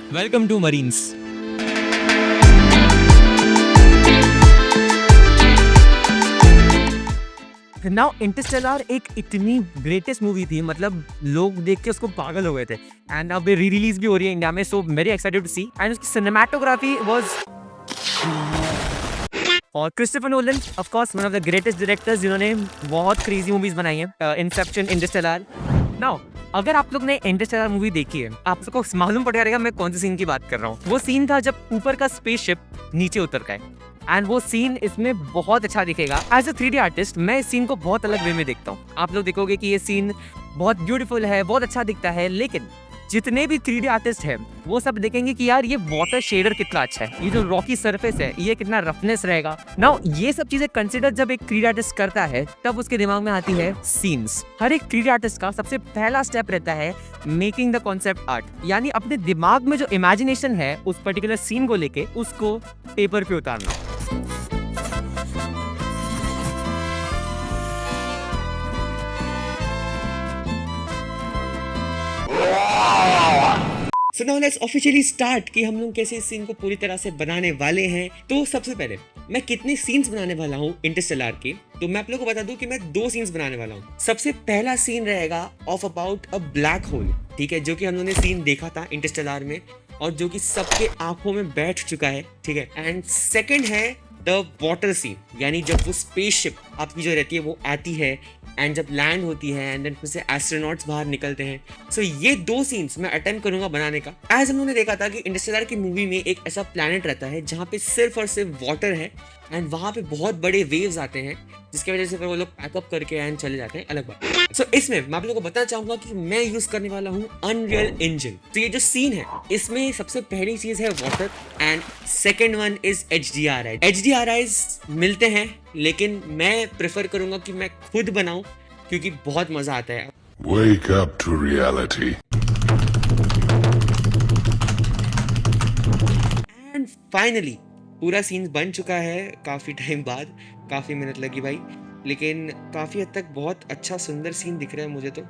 Welcome to Marines. Now Interstellar एक इतनी greatest movie थी, मतलब लोग देख के उसको पागल हो गए थे एंड अब री रिलीज भी हो रही है इंडिया में, so very excited to see. And उसकी सिनेमेटोग्राफी वाज, और Christopher Nolan of course one of the greatest directors जिन्होंने बहुत क्रेजी मूवीज बनाई हैं, इंसेप्शन, इंटरस्टेलर। नाउ अगर आप लोग ने इंटरस्टेलर मूवी देखी है, आप लोग को मालूम पड़ जाएगा मैं कौन सी सीन की बात कर रहा हूँ। वो सीन था जब ऊपर का स्पेसशिप नीचे उतर का है एंड वो सीन इसमें बहुत अच्छा दिखेगा। एज अ 3D आर्टिस्ट मैं इस सीन को बहुत अलग वे में देखता हूँ। आप लोग देखोगे कि ये सीन बहुत ब्यूटीफुल है, बहुत अच्छा दिखता है, लेकिन जितने भी 3D आर्टिस्ट हैं वो सब देखेंगे कि यार ये वाटर शेडर कितना अच्छा है, ये जो रॉकी सरफेस है ये कितना रफनेस रहेगा। नाउ ये सब चीजें कंसिडर जब एक 3D आर्टिस्ट करता है तब उसके दिमाग में आती है सीन्स। हर एक 3D आर्टिस्ट का सबसे पहला स्टेप रहता है मेकिंग द कॉन्सेप्ट आर्ट, यानी अपने दिमाग में जो इमेजिनेशन है उस पर्टिकुलर सीन को लेके उसको पेपर पे उतारना। So now let's officially start कि हम लोग कैसे इस सीन को पूरी तरह से बनाने वाले हैं। तो सबसे पहले मैं कितने सीन्स बनाने वाला हूँ इंटरस्टेलर के, तो मैं आप लोगों को बता दूं कि मैं 2 सीन्स बनाने वाला हूँ। सबसे पहला सीन रहेगा of about a black hole, ठीक है, जो कि हम लोगों ने सीन देखा था इंटरस्टेलर में और जो कि सबके आंखों में बैठ चुका है, ठीक है। एंड सेकंड है द वाटर सीन, यानी जब वो स्पेसशिप आपकी जो रहती है वो आती है एंड जब लैंड होती है एंड देन फिर से एस्ट्रोनॉट्स बाहर निकलते हैं। सो ये 2 सीन्स मैं अटेम्प्ट करूंगा बनाने का। एज हम लोगों ने देखा था कि इंटरस्टेलर की मूवी में एक ऐसा प्लैनेट रहता है जहाँ पे सिर्फ और सिर्फ वाटर है एंड वहाँ पे बहुत बड़े वेव्स आते हैं जिसकी वजह से फिर वो लोग पैकअप करके एंड चले जाते हैं, अलग बात। सो इसमें मैं आप लोगों को बताना चाहूंगा कि मैं यूज करने वाला हूँ अनरियल इंजन। तो ये जो सीन है इसमें सबसे पहली चीज है water and second one is HDRI। HDRIs मिलते हैं लेकिन मैं प्रेफर करूंगा कि मैं खुद बनाऊं क्योंकि बहुत मजा आता है। Wake up to reality. And finally पूरा सीन बन चुका है काफी टाइम बाद, काफी मेहनत लगी भाई, लेकिन काफी हद तक बहुत अच्छा सुंदर सीन दिख रहा है मुझे। तो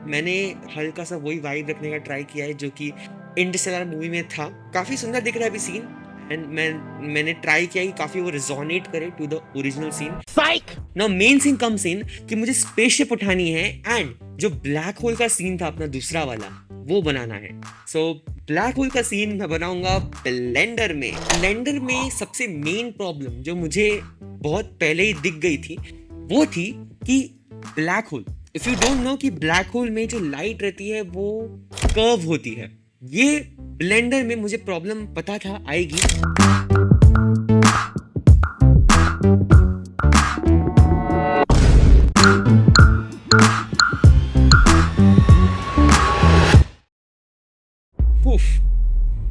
मैंने हल्का सा वही वाइब रखने का ट्राई किया है जो कि इंटरस्टेलर मूवी में था। काफी सुंदर दिख रहा है अभी सीन एंड मैंने ट्राई किया कि काफी वो रिजोनेट करे to the original scene. Now main scene comes in कि मुझे स्पेसशिप उठानी है एंड जो ब्लैक होल का सीन था अपना दूसरा वाला वो बनाना है। सो ब्लैक होल का सीन मैं बनाऊंगा ब्लेंडर में। ब्लेंडर में सबसे मेन प्रॉब्लम जो मुझे बहुत पहले ही दिख गई थी वो थी कि black hole, if you don't know कि ब्लैक होल में जो लाइट रहती है वो कर्व होती है। ये ब्लेंडर में मुझे प्रॉब्लम पता था आएगी।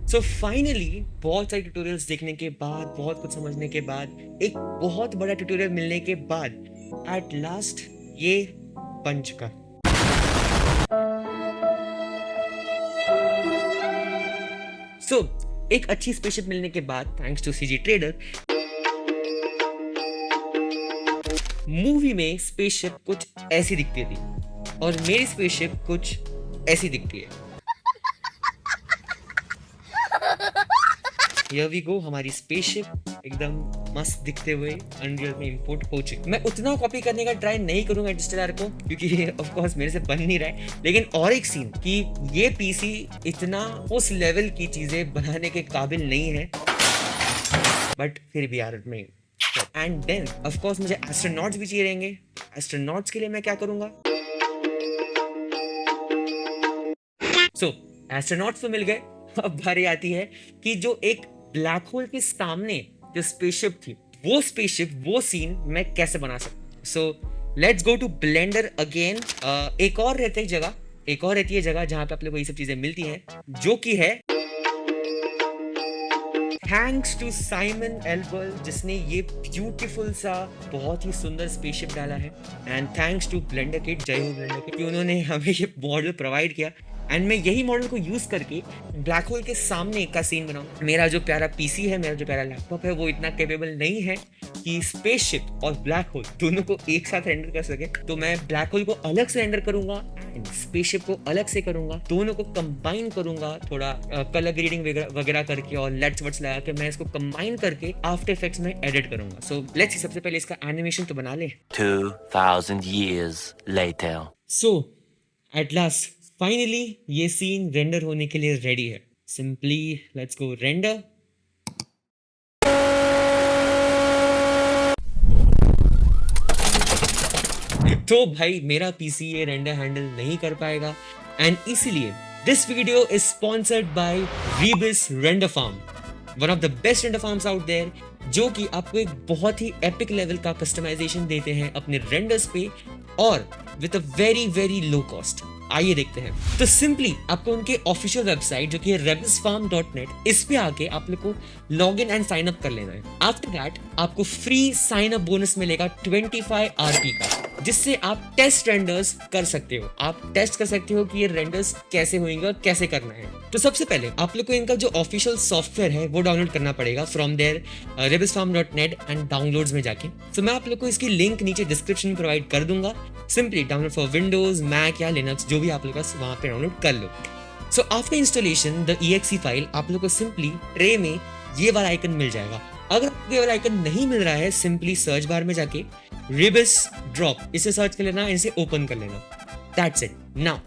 सो फाइनली बहुत सारे ट्यूटोरियल्स देखने के बाद, बहुत कुछ समझने के बाद, एक बहुत बड़ा ट्यूटोरियल मिलने के बाद एट लास्ट ये बन चुका। सो एक अच्छी स्पेसशिप मिलने के बाद thanks to CG Trader movie में स्पेसशिप कुछ ऐसी दिखती थी और मेरी स्पेसशिप कुछ ऐसी दिखती है। Here we go, हमारी स्पेसशिप एकदम मस्त दिखते हुए अनरियल में इंपोर्ट हो चुकी। मैं उतना कॉपी करने का ट्राई नहीं करूंगा इंटरस्टेलर को क्योंकि ऑफ कोर्स मेरे से बन नहीं रहा है, लेकिन और एक सीन कि ये पीसी इतना उस लेवल की चीजें बनाने के काबिल नहीं है, बट फिर भी यार में। एंड देन ऑफ कोर्स मुझे एस्ट्रोनॉट्स भी चाहिए रहेंगे। एस्ट्रोनॉट्स के लिए मैं क्या करूंगा? सो एस्ट्रोनॉट्स तो मिल गए, अब बारी आती है कि जो एक ब्लैक होल के सामने जो स्पेसशिप थी वो स्पेसशिप, वो सीन मैं कैसे बना सकता। So let's go to Blender again. एक और रहती है जगह जहां पे आप लोगों को ये सब चीजें मिलती हैं, जो कि है थैंक्स टू साइमन एल्बल जिसने ये ब्यूटीफुल सा बहुत ही सुंदर स्पेसशिप डाला है and thanks to Blender kit, जय हो ब्लेंडर किट, कि उन्होंने हमें ये मॉडल प्रोवाइड किया एंड मैं यही मॉडल को यूज करके ब्लैक होल के सामने का सीन बनाऊं। मेरा जो प्यारा पीसी है, मेरा जो प्यारा लैपटॉप है, वो इतना कैपेबल नहीं है कि स्पेसशिप और ब्लैक होल दोनों को एक साथ रेंडर कर सके। तो मैं ब्लैक होल को अलग से रेंडर करूंगा स्पेसशिप को अलग से करूंगा, दोनों को कंबाइन करूंगा थोड़ा कलर ग्रेडिंग वगैरह करके और लेट्स वर्ड्स लगा के मैं इसको कंबाइन करके आफ्टर इफेक्ट्स में एडिट करूंगा। सो लेट्स सी, सबसे पहले इसका एनिमेशन तो बना ले। 2000 years later. So at last finally ये सीन रेंडर होने के लिए रेडी है। Simply let's go render. तो भाई मेरा पीसी ये रेंडर हैंडल नहीं कर पाएगा एंड इसीलिए this video is sponsored by Rebus render farm, one of the best render farms out there, जो कि आपको एक बहुत ही एपिक लेवल का कस्टमाइजेशन देते हैं अपने रेंडर्स पे और with a very very low cost. आइए देखते हैं। तो सिंपली आपको उनके ऑफिशियल वेबसाइट जो कि है rebusfarm.net, इस पे आके आप लोग को log in and sign up कर लेना है। आफ्टर दैट आपको फ्री साइन अप बोनस मिलेगा 25 RP का, जिससे आप टेस्ट रेंडर्स कर सकते हो। आप टेस्ट कर सकते हो कि ये रेंडर्स कैसे होंगे और कैसे करना है। तो सबसे पहले आप लोग को इनका जो ऑफिशियल सॉफ्टवेयर है वो डाउनलोड करना पड़ेगा from there rebusfarm.net and downloads में जाके। तो मैं आप लोग को इसकी लिंक नीचे डिस्क्रिप्शन में प्रोवाइड कर दूंगा। Simply download for Windows, Mac या लिनक्स, जो भी आप लोग का वहां पे डाउनलोड कर लो। So after installation the exe file आप लोग को सिंपली ट्रे में ये वाला आइकन मिल जाएगा। अगर आपको ये वाला आइकन नहीं मिल रहा है, सिंपली सर्च बार में जाके रिबिस ड्रॉप इसे सर्च कर लेना, इसे ओपन कर लेना। That's it. Now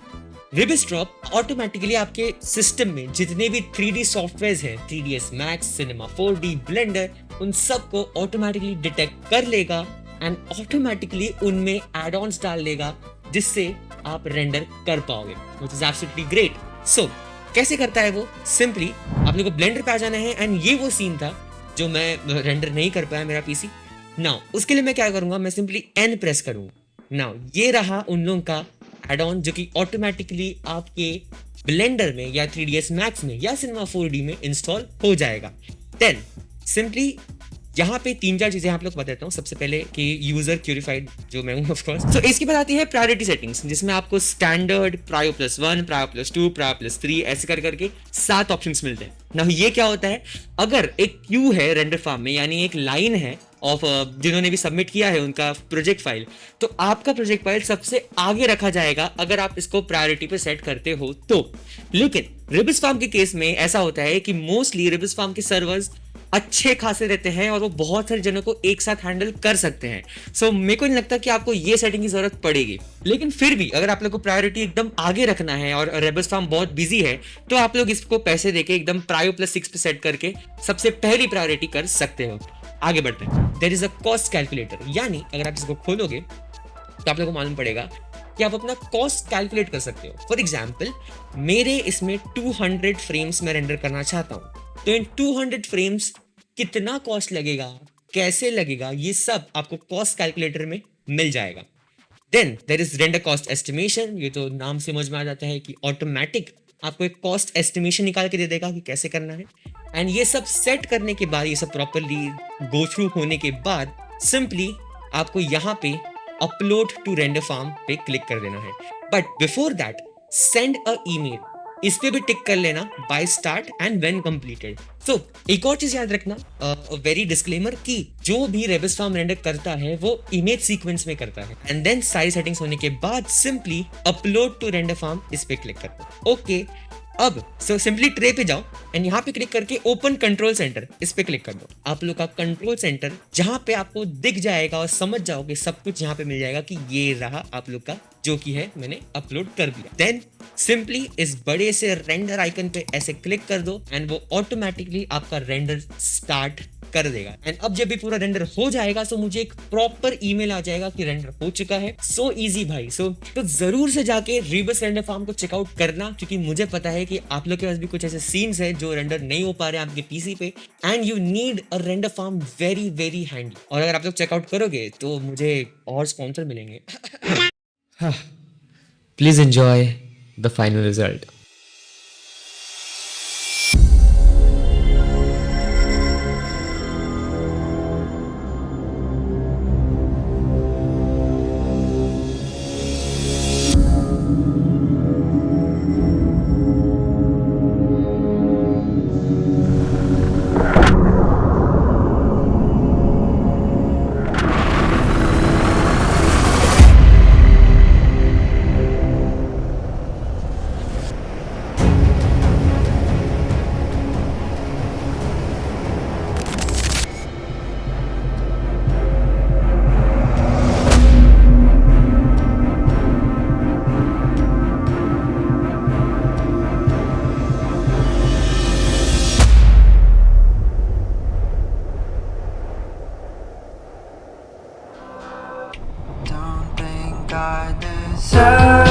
Rebus drop automatically आपके सिस्टम में जितने भी 3D सॉफ्टवेयर हैं, 3ds Max, Cinema 4D, blender, उन सबको ऑटोमेटिकली डिटेक्ट कर लेगा एंड ऑटोमेटिकली उनमें एड-ऑन्स डाल देगा, जिससे आप रेंडर कर पाओगे, व्हिच इज एब्सोल्युटली ग्रेट। सो कैसे करता है वो? सिंपली आप लोगों को ब्लेंडर पे आ जाना है एंड ये वो सीन था जो मैं रेंडर नहीं कर पाया मेरा पीसी। नाउ उसके लिए मैं क्या करूंगा, मैं सिंपली N प्रेस करूंगा। नाउ ये रहा उन लोगों का एड ऑन जो कि ऑटोमेटिकली आपके ब्लेंडर में या 3ds Max में या Cinema 4D में इंस्टॉल हो जाएगा। देन सिंपली यहाँ पे 3-4 चीजें आप लोग बता देता हूँ। सबसे पहले कि यूजर क्यूरिफाइड जो मैं हूँ ऑफ कोर्स। तो इसके बाद आती है प्रायोरिटी सेटिंग्स, जिसमें आपको स्टैंडर्ड, प्रायो +1, प्रायो +2, प्रायो +3 ऐसे कर करके 7 ऑप्शंस मिलते हैं। ना ये क्या होता है, अगर एक क्यू है रेंडर फार्म में, यानी एक लाइन है ऑफ जिन्होंने भी सबमिट किया है उनका प्रोजेक्ट फाइल, तो आपका प्रोजेक्ट फाइल सबसे आगे रखा जाएगा अगर आप इसको प्रायोरिटी पे सेट करते हो तो। लेकिन रिबिस फार्म के केस में ऐसा होता है कि मोस्टली रिबिस फार्म के सर्वर्स अच्छे खासे रहते हैं और वो बहुत सारे जनों को एक साथ हैंडल कर सकते हैं। सो मेरे को नहीं लगता कि आपको ये सेटिंग की जरूरत पड़ेगी। लेकिन फिर भी अगर आप लोग को प्रायोरिटी एकदम आगे रखना है और रिबिस फार्म बहुत बिजी है, तो आप लोग इसको पैसे देके एकदम प्रायो +6 पे सेट करके सबसे पहली प्रायोरिटी कर सकते हो। आगे बढ़ते हैं। There is a cost calculator, यानी अगर आप इसको खोलोगे तो आप लोगों को मालूम पड़ेगा कि आप अपना कॉस्ट कैलकुलेट कर सकते हो। फॉर एग्जाम्पल मेरे इसमें 200 फ्रेम्स में रेंडर करना चाहता हूँ, तो इन 200 फ्रेम्स कितना कॉस्ट लगेगा, कैसे लगेगा, ये सब आपको कॉस्ट कैलकुलेटर में मिल जाएगा। Then there is render cost estimation. ये तो नाम से समझ में आ जाता है कि ऑटोमेटिक आपको एक कॉस्ट एस्टिमेशन निकाल के दे देगा कि कैसे करना है। एंड ये सब सेट करने के बाद, ये सब प्रॉपरली गो थ्रू होने के बाद, सिंपली आपको यहाँ पे अपलोड टू रेंडर फार्म पे क्लिक कर देना है। But before that send a email, इस पे भी टिक कर लेना by start and when completed. So एक और चीज याद रखना, वेरी डिस्क्लेमर, कि जो भी रिबिस फार्म रेंडर करता है वो इमेज सीक्वेंस में करता है। एंड देन सारी सेटिंग्स होने के बाद simply upload to render farm इस पे क्लिक कर दो। ओके, अब सिंपली ट्रे पे जाओ एंड यहाँ पे क्लिक करके ओपन कंट्रोल सेंटर इस पे क्लिक कर दो। आप लोग का कंट्रोल सेंटर जहाँ पे आपको दिख जाएगा और समझ जाओगे, सब कुछ यहाँ पे मिल जाएगा कि ये रहा आप लोग का जो कि है मैंने अपलोड कर दिया। देन सिंपली इस बड़े से रेंडर आइकन पे ऐसे क्लिक कर दो एंड वो ऑटोमेटिकली आपका रेंडर स्टार्ट कर देगा। एंड अब जब भी पूरा रेंडर हो जाएगा तो मुझे एक प्रॉपर ईमेल आ जाएगा कि रेंडर हो चुका है। सो इजी भाई। तो जरूर से जाके रिबिस रेंडर फार्म को चेकआउट करना, क्योंकि मुझे पता है कि आप लोग के पास भी कुछ ऐसे सीन्स है जो रेंडर नहीं हो पा रहे हैं आपके पीसी पे, and you need a render farm very very handy. और अगर आप लोग चेकआउट करोगे तो मुझे और स्पॉन्सर मिलेंगे। Please enjoy the final result. I deserve